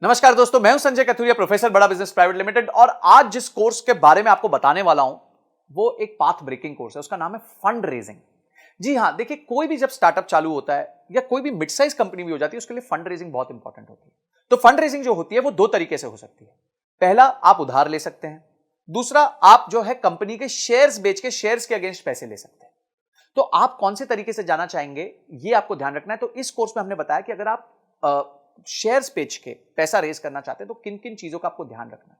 नमस्कार दोस्तों, मैं हूं संजय कथुरिया, प्रोफेसर बड़ा बिजनेस प्राइवेट लिमिटेड। और आज जिस कोर्स के बारे में आपको बताने वाला हूं वो एक पाथ ब्रेकिंग कोर्स है। उसका नाम है फंड रेजिंग। जी हां, देखिए, कोई भी जब स्टार्टअप चालू होता है या कोई भी मिड साइज कंपनी भी हो जाती है, उसके लिए फंड रेजिंग बहुत इंपॉर्टेंट होती है। तो फंड रेजिंग जो होती है वो दो तरीके से हो सकती है। पहला, आप उधार ले सकते हैं। दूसरा, आप जो है कंपनी के शेयर्स बेच के शेयर्स के अगेंस्ट पैसे ले सकते हैं। तो आप कौन से तरीके से जाना चाहेंगे, ये आपको ध्यान रखना है। तो इस कोर्स में हमने बताया कि अगर आप शेयर्स बेच के पैसा रेज करना चाहते हैं तो किन किन चीजों का आपको ध्यान रखना है।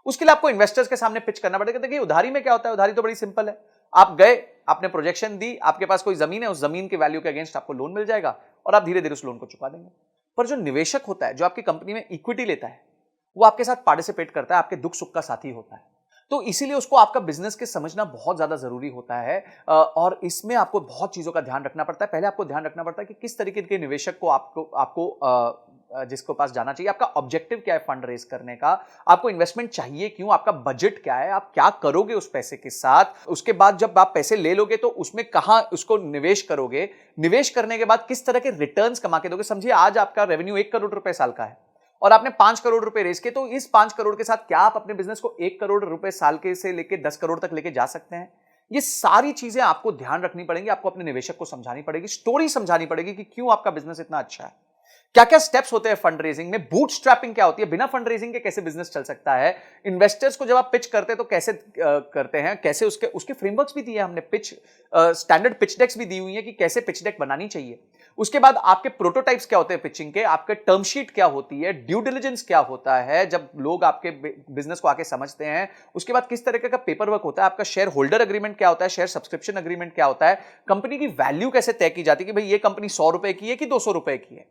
उसके लिए आपको इन्वेस्टर्स के सामने पिच करना पड़ेगा। देखिए, उधारी में क्या होता है, उधारी तो बड़ी सिंपल है। आप गए, आपने प्रोजेक्शन दी, आपके पास कोई जमीन है, उस जमीन के वैल्यू के अगेंस्ट आपको लोन मिल जाएगा और आप धीरे धीरे उस लोन को चुका देंगे। पर जो निवेशक होता है, जो आपकी कंपनी में इक्विटी लेता है, वो आपके साथ पार्टिसिपेट करता है, आपके दुख सुख का साथी होता है। तो इसीलिए उसको आपका बिजनेस के समझना बहुत ज्यादा जरूरी होता है। और इसमें आपको बहुत चीजों का ध्यान रखना पड़ता है। पहले आपको ध्यान रखना पड़ता है कि किस तरीके के निवेशक को आपको आपको जिसको पास जाना चाहिए, आपका ऑब्जेक्टिव क्या है फंड रेज करने का, आपको इन्वेस्टमेंट चाहिए क्यों, आपका बजट क्या है, आप क्या करोगे उस पैसे के साथ। उसके बाद जब आप पैसे ले लोगे तो उसमें कहां उसको निवेश करोगे, निवेश करने के बाद किस तरह के रिटर्न्स कमा के दोगे। समझिए, आज आपका रेवेन्यू 1 करोड़ रुपए साल का है और आपने 5 करोड़ रुपए रेज किए, तो इस 5 करोड़ के साथ क्या आप अपने बिजनेस को 1 करोड़ रुपए साल के से लेकर 10 करोड़ तक लेके जा सकते हैं। ये सारी चीजें आपको ध्यान रखनी पड़ेंगी, आपको अपने निवेशक को समझानी पड़ेगी, स्टोरी समझानी पड़ेगी कि क्यों आपका बिजनेस इतना अच्छा है। क्या क्या स्टेप्स होते हैं फंड रेजिंग में, बूट स्ट्रैपिंग क्या होती है, बिना फंड रेजिंग के कैसे बिजनेस चल सकता है, इन्वेस्टर्स को जब आप पिच करते हैं तो कैसे करते हैं, कैसे उसके उसके फ्रेमवर्क्स भी दिए हमने, पिच स्टैंडर्ड पिच डेक्स भी दी हुई है कि कैसे पिच डेक बनानी चाहिए। उसके बाद आपके प्रोटोटाइप्स क्या होते हैं पिचिंग के, आपके टर्म शीट क्या होती है, ड्यू डिलिजेंस क्या होता है जब लोग आपके बिजनेस को आके समझते हैं। उसके बाद किस तरीके का पेपर वर्क होता है, आपका शेयर होल्डर अग्रीमेंट क्या होता है, शेयर सब्सक्रिप्शन अग्रीमेंट क्या होता है, कंपनी की वैल्यू कैसे तय की जाती है कि भाई ये कंपनी 100 रुपए की है कि 200 रुपए की है।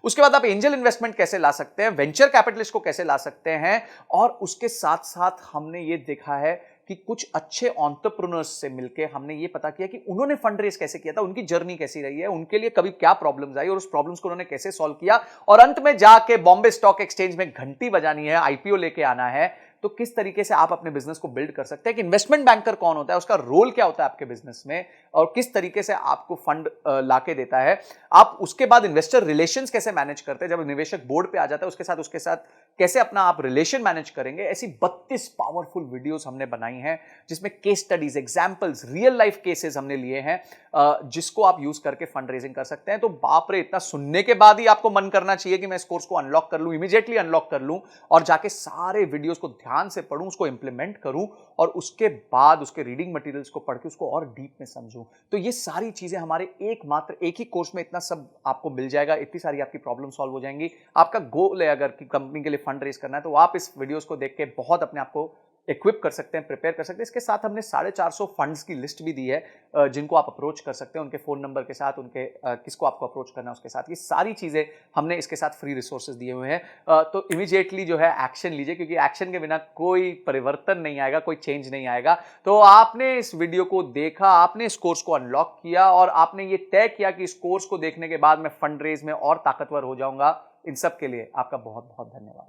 उसके बाद आप एंजल इन्वेस्टमेंट कैसे ला सकते हैं, वेंचर कैपिटलिस्ट को कैसे ला सकते हैं। और उसके साथ साथ हमने ये देखा है कि कुछ अच्छे एंटरप्रेन्योर्स से मिलके हमने ये पता किया कि उन्होंने फंड रेज कैसे किया था, उनकी जर्नी कैसी रही है, उनके लिए कभी क्या प्रॉब्लम्स आई और उस प्रॉब्लम्स को उन्होंने कैसे सॉल्व किया। और अंत में जाके बॉम्बे स्टॉक एक्सचेंज में घंटी बजानी है, आईपीओ लेके आना है। तो किस तरीके से आप अपने बिजनेस को बिल्ड कर सकते हैं, कि इन्वेस्टमेंट बैंकर कौन होता है, उसका रोल क्या होता है आपके बिजनेस में, और किस तरीके से आपको फंड लाके देता है। आप उसके बाद इन्वेस्टर रिलेशंस कैसे मैनेज करते हैं, जब निवेशक बोर्ड पे आ जाता है उसके साथ कैसे अपना आप रिलेशन मैनेज करेंगे। ऐसी 32 पावरफुल वीडियोस हमने बनाई हैं जिसमें case studies, examples, real life cases हमने लिए हैं, जिसको आप यूज करके फंड रेजिंग कर सकते हैं। तो बाप रे, इतना सुनने के बाद ही आपको मन करना चाहिए कि मैं इस कोर्स को अनलॉक कर लूं, इमीडिएटली अनलॉक कर लूं और जाके सारे वीडियोस को ध्यान से पढूं, उसको इंप्लीमेंट करूं और उसके बाद उसके रीडिंग मटेरियल्स को पढ़ के उसको और डीप में समझूं। तो ये सारी चीजें हमारे एक ही कोर्स में इतना सब आपको मिल जाएगा, इतनी सारी आपकी प्रॉब्लम सॉल्व हो जाएंगी। आपका गोल है अगर कि कंपनी के लिए फंड रेज करना है, तो आप इस वीडियोस को देख के बहुत अपने आप को इक्विप कर सकते हैं, प्रिपेयर कर सकते हैं। इसके साथ हमने 450 फंड्स की लिस्ट भी दी है जिनको आप अप्रोच कर सकते हैं, उनके फोन नंबर के साथ, उनके किसको आपको अप्रोच करना है उसके साथ। ये सारी चीजें हमने इसके साथ फ्री रिसोर्सेज दिए हुए हैं। तो इमीडिएटली जो है एक्शन लीजिए, क्योंकि एक्शन के बिना कोई परिवर्तन नहीं आएगा, कोई चेंज नहीं आएगा। तो आपने इस वीडियो को देखा, आपने इस कोर्स को अनलॉक किया और आपने ये तय किया कि इस कोर्स को देखने के बाद मैं फंड रेज में और ताकतवर हो जाऊंगा। इन सब के लिए आपका बहुत बहुत धन्यवाद।